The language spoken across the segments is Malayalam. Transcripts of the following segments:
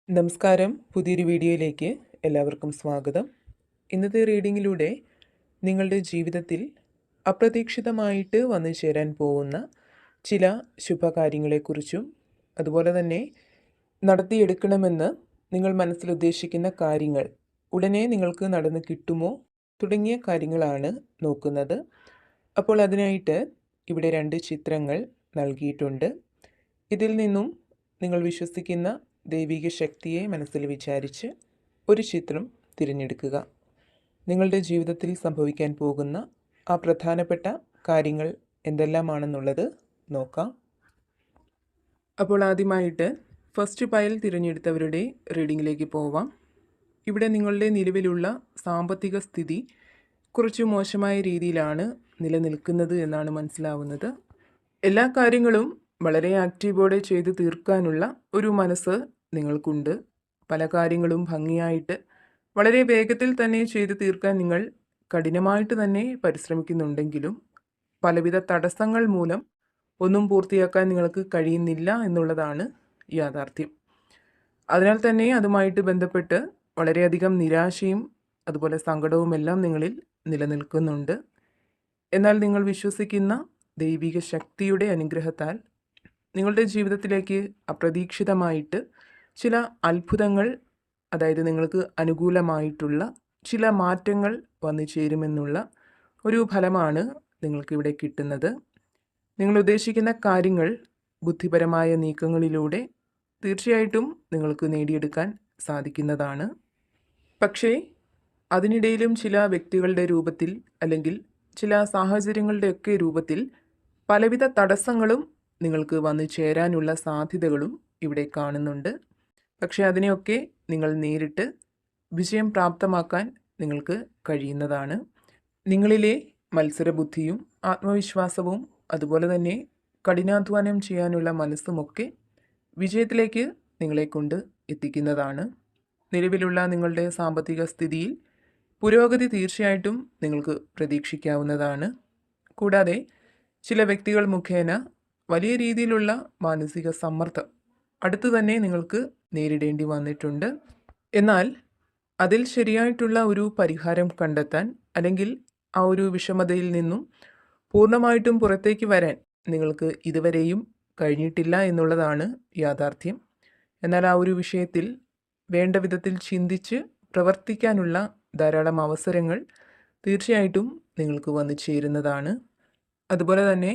നമസ്കാരം. പുതിയൊരു വീഡിയോയിലേക്ക് എല്ലാവർക്കും സ്വാഗതം. ഇന്നത്തെ റീഡിങ്ങിലൂടെ നിങ്ങളുടെ ജീവിതത്തിൽ അപ്രതീക്ഷിതമായിട്ട് വന്നു ചേരാൻ പോകുന്ന ചില ശുഭകാര്യങ്ങളെക്കുറിച്ചും അതുപോലെ തന്നെ നടത്തിയെടുക്കണമെന്ന് നിങ്ങൾ മനസ്സിൽ ഉദ്ദേശിക്കുന്ന കാര്യങ്ങൾ ഉടനെ നിങ്ങൾക്ക് നടന്ന് കിട്ടുമോ തുടങ്ങിയ കാര്യങ്ങളാണ് നോക്കുന്നത്. അപ്പോൾ അതിനായിട്ട് ഇവിടെ 2 ചിത്രങ്ങൾ നൽകിയിട്ടുണ്ട്. ഇതിൽ നിന്നും നിങ്ങൾ വിശ്വസിക്കുന്ന ദൈവിക ശക്തിയെ മനസ്സിൽ വിചാരിച്ച് ഒരു ചിത്രം തിരഞ്ഞെടുക്കുക. നിങ്ങളുടെ ജീവിതത്തിൽ സംഭവിക്കാൻ പോകുന്ന ആ പ്രധാനപ്പെട്ട കാര്യങ്ങൾ എന്തെല്ലാമാണെന്നുള്ളത് നോക്കാം. അപ്പോൾ ആദ്യമായിട്ട് ഫസ്റ്റ് പൈൽ തിരഞ്ഞെടുത്തവരുടെ റീഡിങ്ങിലേക്ക് പോവാം. ഇവിടെ നിങ്ങളുടെ നിലവിലുള്ള സാമ്പത്തിക സ്ഥിതി കുറച്ച് മോശമായ രീതിയിലാണ് നിലനിൽക്കുന്നത് എന്നാണ് മനസ്സിലാവുന്നത്. എല്ലാ കാര്യങ്ങളും വളരെ ആക്റ്റീവോടെ ചെയ്ത് തീർക്കാനുള്ള ഒരു മനസ്സ് നിങ്ങൾക്കുണ്ട്. പല കാര്യങ്ങളും ഭംഗിയായിട്ട് വളരെ വേഗത്തിൽ തന്നെ ചെയ്ത് തീർക്കാൻ നിങ്ങൾ കഠിനമായിട്ട് തന്നെ പരിശ്രമിക്കുന്നുണ്ടെങ്കിലും പലവിധ തടസ്സങ്ങൾ മൂലം ഒന്നും പൂർത്തിയാക്കാൻ നിങ്ങൾക്ക് കഴിയുന്നില്ല എന്നുള്ളതാണ് യാഥാർത്ഥ്യം. അതിനാൽ തന്നെ അതുമായിട്ട് ബന്ധപ്പെട്ട് വളരെയധികം നിരാശയും അതുപോലെ സങ്കടവുമെല്ലാം നിങ്ങളിൽ നിലനിൽക്കുന്നുണ്ട്. എന്നാൽ നിങ്ങൾ വിശ്വസിക്കുന്ന ദൈവിക ശക്തിയുടെ അനുഗ്രഹത്താൽ നിങ്ങളുടെ ജീവിതത്തിലേക്ക് അപ്രതീക്ഷിതമായിട്ട് ചില അത്ഭുതങ്ങൾ, അതായത് നിങ്ങൾക്ക് അനുകൂലമായിട്ടുള്ള ചില മാറ്റങ്ങൾ വന്നു ചേരുമെന്നുള്ള ഒരു ഫലമാണ് നിങ്ങൾക്കിവിടെ കിട്ടുന്നത്. നിങ്ങൾ ഉദ്ദേശിക്കുന്ന കാര്യങ്ങൾ ബുദ്ധിപരമായ നീക്കങ്ങളിലൂടെ തീർച്ചയായിട്ടും നിങ്ങൾക്ക് നേടിയെടുക്കാൻ സാധിക്കുന്നതാണ്. പക്ഷേ അതിനിടയിലും ചില വ്യക്തികളുടെ രൂപത്തിൽ അല്ലെങ്കിൽ ചില സാഹചര്യങ്ങളുടെയൊക്കെ രൂപത്തിൽ പലവിധ തടസ്സങ്ങളും നിങ്ങൾക്ക് വന്നു ചേരാനുള്ള സാധ്യതകളും ഇവിടെ കാണുന്നുണ്ട്. പക്ഷേ അതിനെയൊക്കെ നിങ്ങൾ നേരിട്ട് വിജയം പ്രാപ്തമാക്കാൻ നിങ്ങൾക്ക് കഴിയുന്നതാണ്. നിങ്ങളിലെ മത്സരബുദ്ധിയും ആത്മവിശ്വാസവും അതുപോലെ തന്നെ കഠിനാധ്വാനം ചെയ്യാനുള്ള മനസ്സുമൊക്കെ വിജയത്തിലേക്ക് നിങ്ങളെ കൊണ്ട് എത്തിക്കുന്നതാണ്. നിലവിലുള്ള നിങ്ങളുടെ സാമ്പത്തിക സ്ഥിതിയിൽ പുരോഗതി തീർച്ചയായിട്ടും നിങ്ങൾക്ക് പ്രതീക്ഷിക്കാവുന്നതാണ്. കൂടാതെ ചില വ്യക്തികൾ മുഖേന വലിയ രീതിയിലുള്ള മാനസിക സമ്മർദ്ദം അടുത്തു തന്നെ നിങ്ങൾക്ക് നേരിടേണ്ടി വന്നിട്ടുണ്ട്. എന്നാൽ അതിൽ ശരിയായിട്ടുള്ള ഒരു പരിഹാരം കണ്ടെത്താൻ അല്ലെങ്കിൽ ആ ഒരു വിഷമതയിൽ നിന്നും പൂർണ്ണമായിട്ടും പുറത്തേക്ക് വരാൻ നിങ്ങൾക്ക് ഇതുവരെയും കഴിഞ്ഞിട്ടില്ല എന്നുള്ളതാണ് യാഥാർത്ഥ്യം. എന്നാൽ ആ ഒരു വിഷയത്തിൽ വേണ്ട വിധത്തിൽ ചിന്തിച്ച് പ്രവർത്തിക്കാനുള്ള ധാരാളം അവസരങ്ങൾ തീർച്ചയായിട്ടും നിങ്ങൾക്ക് വന്നു ചേരുന്നതാണ്. അതുപോലെ തന്നെ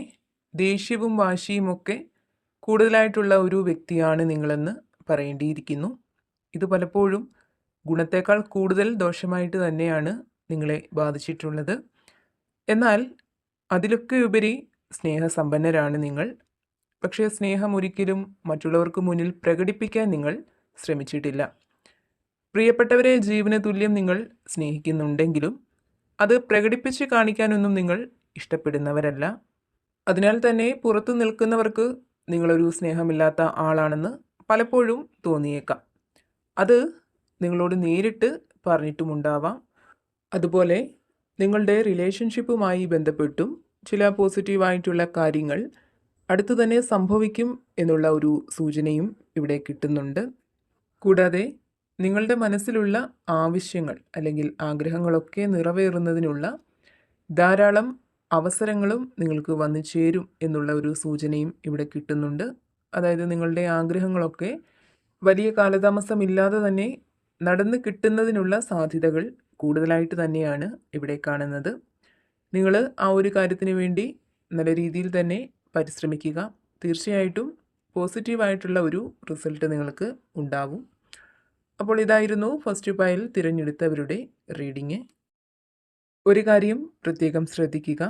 ദേഷ്യവും വാശിയുമൊക്കെ കൂടുതലായിട്ടുള്ള ഒരു വ്യക്തിയാണ് നിങ്ങളെന്ന് പറയേണ്ടിയിരിക്കുന്നു. ഇത് പലപ്പോഴും ഗുണത്തേക്കാൾ കൂടുതൽ ദോഷമായിട്ട് തന്നെയാണ് നിങ്ങളെ ബാധിച്ചിട്ടുള്ളത്. എന്നാൽ അതിലൊക്കെ ഉപരി സ്നേഹസമ്പന്നരാണ് നിങ്ങൾ. പക്ഷേ സ്നേഹം ഒരിക്കലും മറ്റുള്ളവർക്ക് മുന്നിൽ പ്രകടിപ്പിക്കാൻ നിങ്ങൾ ശ്രമിച്ചിട്ടില്ല. പ്രിയപ്പെട്ടവരെ ജീവന് തുല്യം നിങ്ങൾ സ്നേഹിക്കുന്നുണ്ടെങ്കിലും അത് പ്രകടിപ്പിച്ച് കാണിക്കാനൊന്നും നിങ്ങൾ ഇഷ്ടപ്പെടുന്നവരല്ല. അതിനാൽ തന്നെ പുറത്തു നിൽക്കുന്നവർക്ക് നിങ്ങളൊരു സ്നേഹമില്ലാത്ത ആളാണെന്ന് പലപ്പോഴും തോന്നിയേക്കാം. അത് നിങ്ങളോട് നേരിട്ട് പറഞ്ഞിട്ടുമുണ്ടാവാം. അതുപോലെ നിങ്ങളുടെ റിലേഷൻഷിപ്പുമായി ബന്ധപ്പെട്ടും ചില പോസിറ്റീവായിട്ടുള്ള കാര്യങ്ങൾ അടുത്തു തന്നെ സംഭവിക്കും എന്നുള്ള ഒരു സൂചനയും ഇവിടെ കിട്ടുന്നുണ്ട്. കൂടാതെ നിങ്ങളുടെ മനസ്സിലുള്ള ആവശ്യങ്ങൾ അല്ലെങ്കിൽ ആഗ്രഹങ്ങളൊക്കെ നിറവേറുന്നതിനുള്ള ധാരാളം അവസരങ്ങളും നിങ്ങൾക്ക് വന്നു ചേരും എന്നുള്ള ഒരു സൂചനയും ഇവിടെ കിട്ടുന്നുണ്ട്. അതായത് നിങ്ങളുടെ ആഗ്രഹങ്ങളൊക്കെ വലിയ കാലതാമസമില്ലാതെ തന്നെ നടന്നു കിട്ടുന്നതിനുള്ള സാധ്യതകൾ കൂടുതലായിട്ട് തന്നെയാണ് ഇവിടെ കാണുന്നത്. നിങ്ങൾ ആ ഒരു കാര്യത്തിന് വേണ്ടി നല്ല രീതിയിൽ തന്നെ പരിശ്രമിക്കുക. തീർച്ചയായിട്ടും പോസിറ്റീവായിട്ടുള്ള ഒരു റിസൾട്ട് നിങ്ങൾക്ക് ഉണ്ടാവും. അപ്പോൾ ഇതായിരുന്നു ഫസ്റ്റ് പൈൽ തിരഞ്ഞെടുത്തവരുടെ റീഡിങ്. ഒരു കാര്യം പ്രത്യേകം ശ്രദ്ധിക്കുക.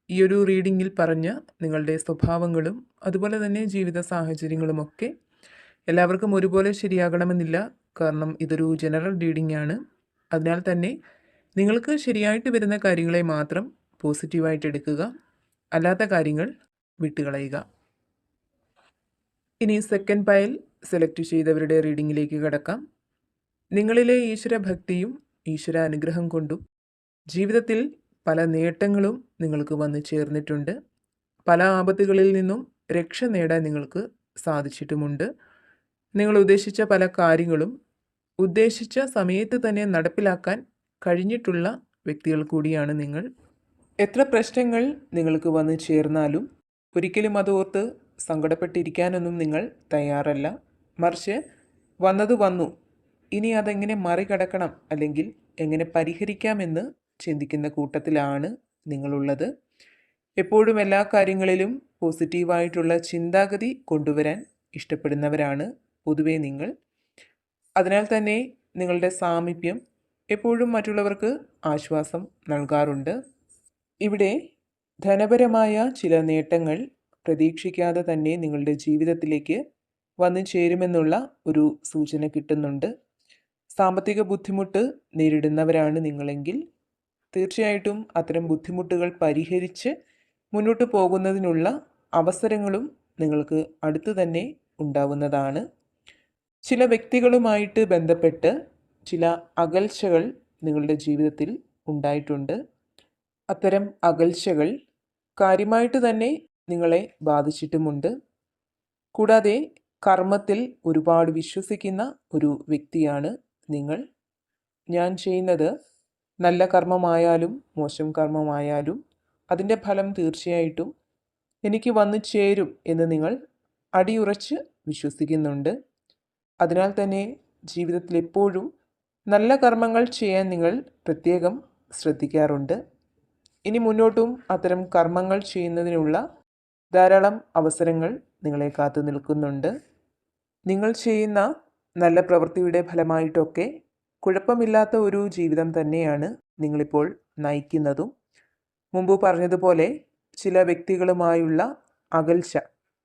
ഈ ഒരു റീഡിങ്ങിൽ പറഞ്ഞ നിങ്ങളുടെ സ്വഭാവങ്ങളും അതുപോലെ തന്നെ ജീവിത സാഹചര്യങ്ങളുമൊക്കെ എല്ലാവർക്കും ഒരുപോലെ ശരിയാകണമെന്നില്ല. കാരണം ഇതൊരു ജനറൽ റീഡിംഗ് ആണ്. അതിനാൽ തന്നെ നിങ്ങൾക്ക് ശരിയായിട്ട് വരുന്ന കാര്യങ്ങളെ മാത്രം പോസിറ്റീവായിട്ട് എടുക്കുക, അല്ലാത്ത കാര്യങ്ങൾ വിട്ടുകളയുക. ഇനി സെക്കൻഡ് പൈൽ സെലക്ട് ചെയ്തവരുടെ റീഡിങ്ങിലേക്ക് കടക്കാം. നിങ്ങളിലെ ഈശ്വരഭക്തിയും ഈശ്വര അനുഗ്രഹം കൊണ്ടും ജീവിതത്തിൽ പല നേട്ടങ്ങളും നിങ്ങൾക്ക് വന്നു ചേർന്നിട്ടുണ്ട്. പല ആപത്തുകളിൽ നിന്നും രക്ഷ നേടാൻ നിങ്ങൾക്ക് സാധിച്ചിട്ടുമുണ്ട്. നിങ്ങൾ ഉദ്ദേശിച്ച പല കാര്യങ്ങളും ഉദ്ദേശിച്ച സമയത്ത് തന്നെ നടപ്പിലാക്കാൻ കഴിഞ്ഞിട്ടുള്ള വ്യക്തികൾ കൂടിയാണ് നിങ്ങൾ. എത്ര പ്രശ്നങ്ങൾ നിങ്ങൾക്ക് വന്നു ചേർന്നാലും ഒരിക്കലും അതോർത്ത് സങ്കടപ്പെട്ടിരിക്കാനൊന്നും നിങ്ങൾ തയ്യാറല്ല. മറിച്ച് വന്നത് വന്നു, ഇനി അതെങ്ങനെ മറികടക്കണം അല്ലെങ്കിൽ എങ്ങനെ പരിഹരിക്കാമെന്ന് ചിന്തിക്കുന്ന കൂട്ടത്തിലാണ് നിങ്ങളുള്ളത്. എപ്പോഴും എല്ലാ കാര്യങ്ങളിലും പോസിറ്റീവായിട്ടുള്ള ചിന്താഗതി കൊണ്ടുവരാൻ ഇഷ്ടപ്പെടുന്നവരാണ് പൊതുവേ നിങ്ങൾ. അതിനാൽ തന്നെ നിങ്ങളുടെ സാമീപ്യം എപ്പോഴും മറ്റുള്ളവർക്ക് ആശ്വാസം നൽകാറുണ്ട്. ഇവിടെ ധനപരമായ ചില നേട്ടങ്ങൾ പ്രതീക്ഷിക്കാതെ തന്നെ നിങ്ങളുടെ ജീവിതത്തിലേക്ക് വന്നു ചേരുമെന്നുള്ള ഒരു സൂചന കിട്ടുന്നുണ്ട്. സാമ്പത്തിക ബുദ്ധിമുട്ട് നേരിടുന്നവരാണ് നിങ്ങളെങ്കിൽ തീർച്ചയായിട്ടും അത്തരം ബുദ്ധിമുട്ടുകൾ പരിഹരിച്ച് മുന്നോട്ട് പോകുന്നതിനുള്ള അവസരങ്ങളും നിങ്ങൾക്ക് അടുത്ത് തന്നെ ഉണ്ടാവുന്നതാണ്. ചില വ്യക്തികളുമായിട്ട് ബന്ധപ്പെട്ട് ചില അകൽച്ചകൾ നിങ്ങളുടെ ജീവിതത്തിൽ ഉണ്ടായിട്ടുണ്ട്. അത്തരം അകൽച്ചകൾ കാര്യമായിട്ട് തന്നെ നിങ്ങളെ ബാധിച്ചിട്ടുമുണ്ട്. കൂടാതെ കർമ്മത്തിൽ ഒരുപാട് വിശ്വസിക്കുന്ന ഒരു വ്യക്തിയാണ് നിങ്ങൾ. ഞാൻ ചെയ്യുന്നത് നല്ല കർമ്മമായാലും മോശം കർമ്മമായാലും അതിൻ്റെ ഫലം തീർച്ചയായിട്ടും എനിക്ക് വന്നു ചേരും എന്ന് നിങ്ങൾ അടിയുറച്ച് വിശ്വസിക്കുന്നുണ്ട്. അതിനാൽ തന്നെ ജീവിതത്തിൽ എപ്പോഴും നല്ല കർമ്മങ്ങൾ ചെയ്യാൻ നിങ്ങൾ പ്രത്യേകം ശ്രദ്ധിക്കാറുണ്ട്. ഇനി മുന്നോട്ടും അത്തരം കർമ്മങ്ങൾ ചെയ്യുന്നതിനുള്ള ധാരാളം അവസരങ്ങൾ നിങ്ങളെ കാത്തു നിൽക്കുന്നുണ്ട്. നിങ്ങൾ ചെയ്യുന്ന നല്ല പ്രവൃത്തിയുടെ ഫലമായിട്ടൊക്കെ കുഴപ്പമില്ലാത്ത ഒരു ജീവിതം തന്നെയാണ് നിങ്ങളിപ്പോൾ നയിക്കുന്നതും. മുമ്പ് പറഞ്ഞതുപോലെ ചില വ്യക്തികളുമായുള്ള അകൽച്ച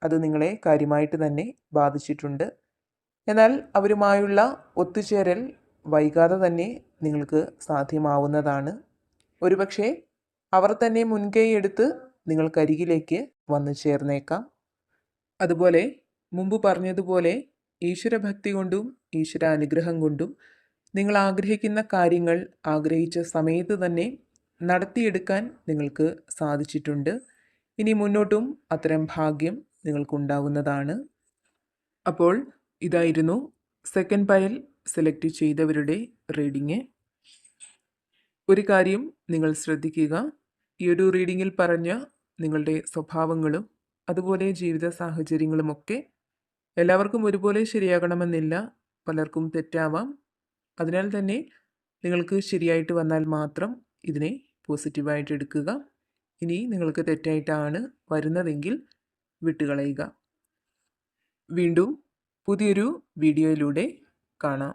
അത് നിങ്ങളെ കാര്യമായിട്ട് തന്നെ ബാധിച്ചിട്ടുണ്ട്. എന്നാൽ അവരുമായുള്ള ഒത്തുചേരൽ വൈകാതെ തന്നെ നിങ്ങൾക്ക് സാധ്യമാവുന്നതാണ്. ഒരുപക്ഷെ അവർ തന്നെ മുൻകൈ എടുത്ത് നിങ്ങൾക്കരികിലേക്ക് വന്നു ചേർന്നേക്കാം. അതുപോലെ മുമ്പ് പറഞ്ഞതുപോലെ ഈശ്വരഭക്തി കൊണ്ടും ഈശ്വരാനുഗ്രഹം കൊണ്ടും നിങ്ങൾ ആഗ്രഹിക്കുന്ന കാര്യങ്ങൾ ആഗ്രഹിച്ച സമയത്ത് തന്നെ നടത്തിയെടുക്കാൻ നിങ്ങൾക്ക് സാധിച്ചിട്ടുണ്ട്. ഇനി മുന്നോട്ടും അത്തരം ഭാഗ്യം നിങ്ങൾക്കുണ്ടാവുന്നതാണ്. അപ്പോൾ ഇതായിരുന്നു സെക്കൻഡ് പയൽ സെലക്ട് ചെയ്തവരുടെ റീഡിങ്. ഒരു കാര്യം നിങ്ങൾ ശ്രദ്ധിക്കുക, ഈ ഒരു റീഡിങ്ങിൽ പറഞ്ഞ നിങ്ങളുടെ സ്വഭാവങ്ങളും അതുപോലെ ജീവിത സാഹചര്യങ്ങളുമൊക്കെ എല്ലാവർക്കും ഒരുപോലെ ശരിയാകണമെന്നില്ല, പലർക്കും തെറ്റാവാം. അതിനാൽ തന്നെ നിങ്ങൾക്ക് ശരിയായിട്ട് വന്നാൽ മാത്രം ഇതിനെ പോസിറ്റീവായിട്ട് എടുക്കുക. ഇനി നിങ്ങൾക്ക് തെറ്റായിട്ടാണ് വരുന്നതെങ്കിൽ വിട്ടുകളയുക. വീണ്ടും പുതിയൊരു വീഡിയോയിലൂടെ കാണാം.